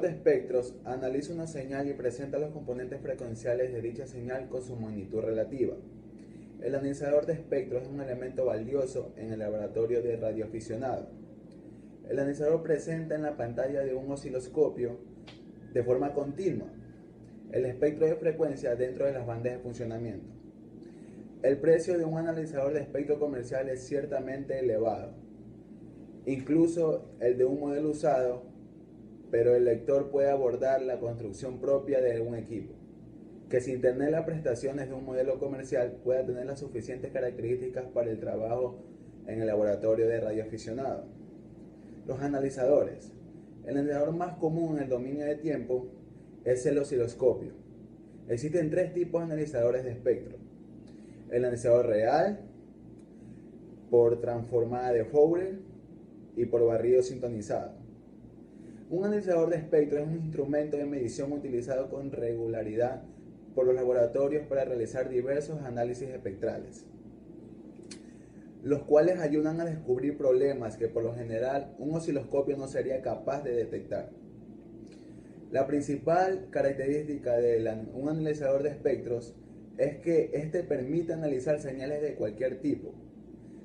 analizador de espectros analiza una señal y presenta los componentes frecuenciales de dicha señal con su magnitud relativa. El analizador de espectros es un elemento valioso en el laboratorio de radioaficionado. El analizador presenta en la pantalla de un osciloscopio de forma continua el espectro de frecuencia dentro de las bandas de funcionamiento. El precio de un analizador de espectro comercial es ciertamente elevado, incluso el de un modelo usado, pero el lector puede abordar la construcción propia de un equipo, que sin tener las prestaciones de un modelo comercial pueda tener las suficientes características para el trabajo en el laboratorio de radioaficionado. Los analizadores. El analizador más común en el dominio de tiempo es el osciloscopio. Existen tres tipos de analizadores de espectro: el analizador real, por transformada de Fourier y por barrido sintonizado. Un analizador de espectro es un instrumento de medición utilizado con regularidad por los laboratorios para realizar diversos análisis espectrales, los cuales ayudan a descubrir problemas que por lo general un osciloscopio no sería capaz de detectar. La principal característica de un analizador de espectros es que éste permite analizar señales de cualquier tipo,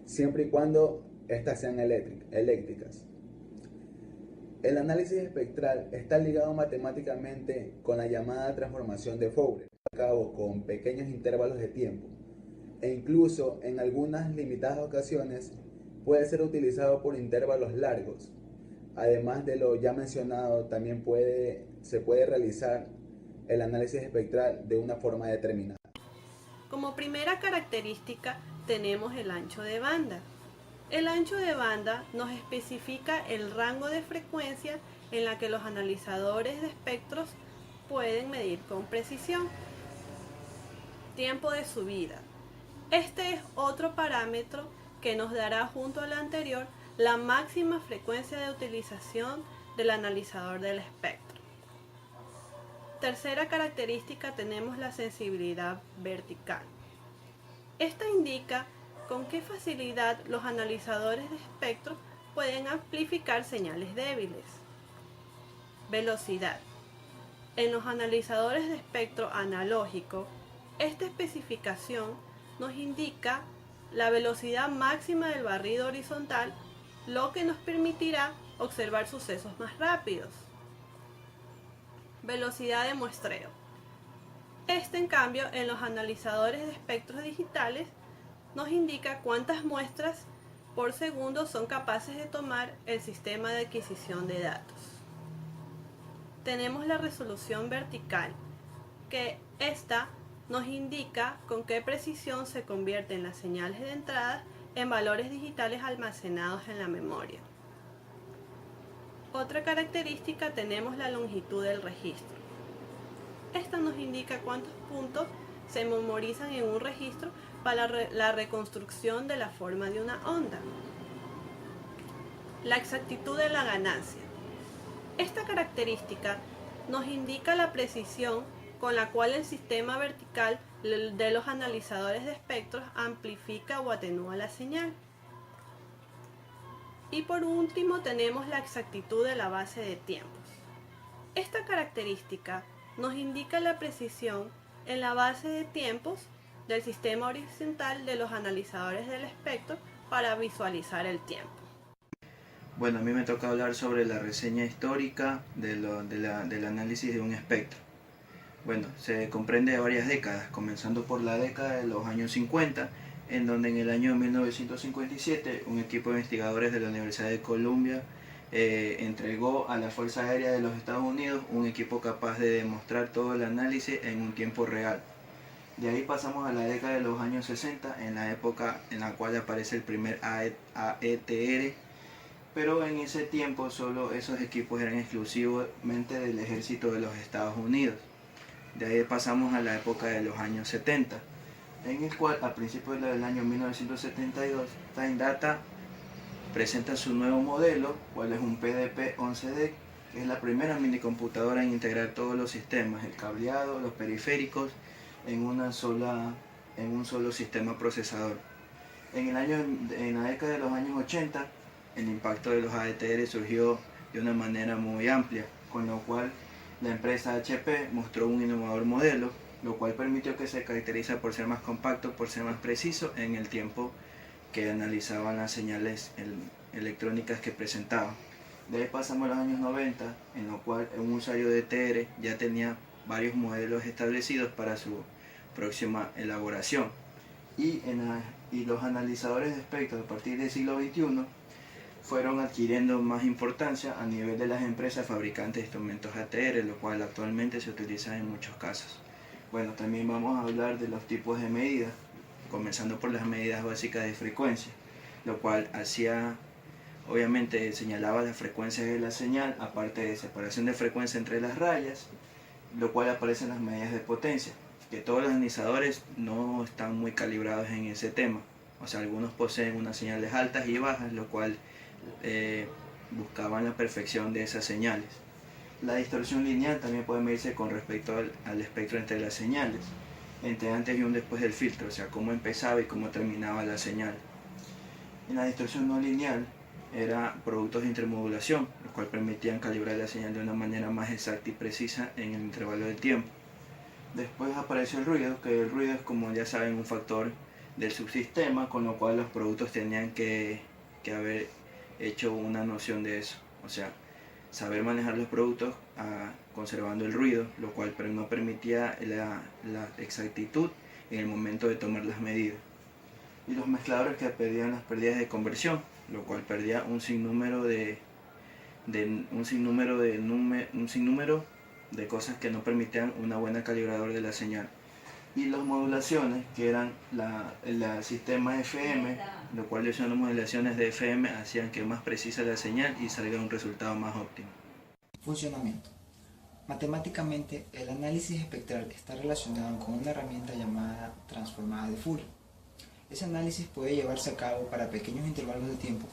siempre y cuando éstas sean eléctricas. El análisis espectral está ligado matemáticamente con la llamada transformación de Fourier, a cabo con pequeños intervalos de tiempo, e incluso en algunas limitadas ocasiones puede ser utilizado por intervalos largos. Además de lo ya mencionado, también se puede realizar el análisis espectral de una forma determinada. Como primera característica tenemos el ancho de banda. El ancho de banda nos especifica el rango de frecuencia en la que los analizadores de espectros pueden medir con precisión. Tiempo de subida. Este es otro parámetro que nos dará junto al anterior la máxima frecuencia de utilización del analizador del espectro. Tercera característica tenemos la sensibilidad vertical. Esta indica con qué facilidad los analizadores de espectro pueden amplificar señales débiles. Velocidad. En los analizadores de espectro analógico, esta especificación nos indica la velocidad máxima del barrido horizontal, lo que nos permitirá observar sucesos más rápidos. Velocidad de muestreo. En cambio, en los analizadores de espectros digitales nos indica cuántas muestras por segundo son capaces de tomar el sistema de adquisición de datos. Tenemos la resolución vertical, que esta nos indica con qué precisión se convierten las señales de entrada en valores digitales almacenados en la memoria. Otra característica tenemos la longitud del registro. Esta nos indica cuántos puntos se memorizan en un registro para la reconstrucción de la forma de una onda. La exactitud de la ganancia. Esta característica nos indica la precisión con la cual el sistema vertical de los analizadores de espectros amplifica o atenúa la señal. Y por último tenemos la exactitud de la base de tiempos. Esta característica nos indica la precisión en la base de tiempos del sistema horizontal de los analizadores del espectro para visualizar el tiempo. Bueno, a mí me toca hablar sobre la reseña histórica del análisis de un espectro. Bueno, se comprende de varias décadas, comenzando por la década de los años 50, en donde en el año 1957 un equipo de investigadores de la Universidad de Columbia entregó a la Fuerza Aérea de los Estados Unidos un equipo capaz de demostrar todo el análisis en un tiempo real. De ahí pasamos a la década de los años 60, en la época en la cual aparece el primer AETR, pero en ese tiempo solo esos equipos eran exclusivamente del ejército de los Estados Unidos. De ahí pasamos a la época de los años 70, en el cual a principios del año 1972 Time Data presenta su nuevo modelo, cual es un PDP-11D, que es la primera minicomputadora en integrar todos los sistemas, el cableado, los periféricos, en un solo sistema procesador. En la década de los años 80, el impacto de los AETR surgió de una manera muy amplia, con lo cual la empresa HP mostró un innovador modelo, lo cual permitió que se caracteriza por ser más compacto, por ser más preciso en el tiempo que analizaban las señales electrónicas que presentaban. De ahí pasamos a los años 90, en lo cual un usuario de TR ya tenía varios modelos establecidos para su próxima elaboración. Y los analizadores de espectro a partir del siglo XXI fueron adquiriendo más importancia a nivel de las empresas fabricantes de instrumentos ATR, lo cual actualmente se utiliza en muchos casos. Bueno, también vamos a hablar de los tipos de medidas, comenzando por las medidas básicas de frecuencia, lo cual obviamente señalaba las frecuencias de la señal, aparte de separación de frecuencia entre las rayas, lo cual aparecen las medidas de potencia, que todos los analizadores no están muy calibrados en ese tema. O sea, algunos poseen unas señales altas y bajas, lo cual buscaban la perfección de esas señales. La distorsión lineal también puede medirse con respecto al espectro entre las señales, entre antes y un después del filtro, o sea, cómo empezaba y cómo terminaba la señal. En la distorsión no lineal eran productos de intermodulación, los cuales permitían calibrar la señal de una manera más exacta y precisa en el intervalo de tiempo. Después apareció el ruido, que el ruido es, como ya saben, un factor del subsistema, con lo cual los productos tenían que haber hecho una noción de eso, o sea, saber manejar los productos conservando el ruido, lo cual no permitía la exactitud en el momento de tomar las medidas. Y los mezcladores que perdían las pérdidas de conversión, lo cual perdía un sinnúmero de cosas que no permitían una buena calibrador de la señal. Y las modulaciones, que eran el sistema FM, lo cual las modulaciones de FM hacían que más precisa la señal y salga un resultado más óptimo. Funcionamiento. Matemáticamente, el análisis espectral está relacionado con una herramienta llamada transformada de Fourier. Ese análisis puede llevarse a cabo para pequeños intervalos de tiempo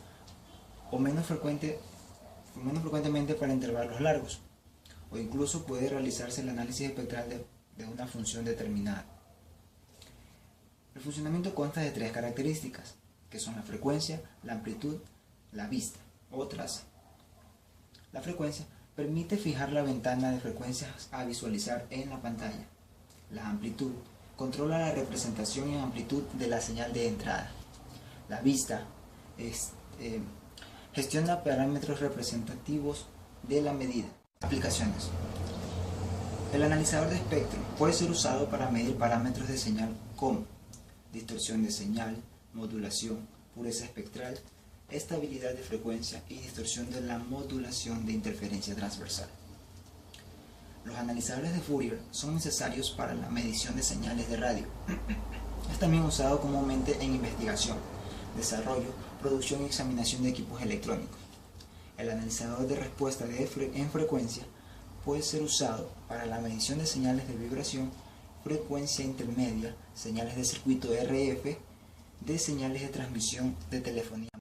o menos frecuentemente para intervalos largos, o incluso puede realizarse el análisis espectral de una función determinada. El funcionamiento consta de tres características, que son la frecuencia, la amplitud, la vista o traza. La frecuencia permite fijar la ventana de frecuencias a visualizar en la pantalla. La amplitud controla la representación en amplitud de la señal de entrada. La vista gestiona parámetros representativos de la medida. Aplicaciones. El analizador de espectro puede ser usado para medir parámetros de señal como distorsión de señal, modulación, pureza espectral, estabilidad de frecuencia y distorsión de la modulación de interferencia transversal. Los analizadores de Fourier son necesarios para la medición de señales de radio. Es también usado comúnmente en investigación, desarrollo, producción y examinación de equipos electrónicos. El analizador de respuesta en frecuencia puede ser usado para la medición de señales de vibración, frecuencia intermedia, señales de circuito RF, de señales de transmisión de telefonía.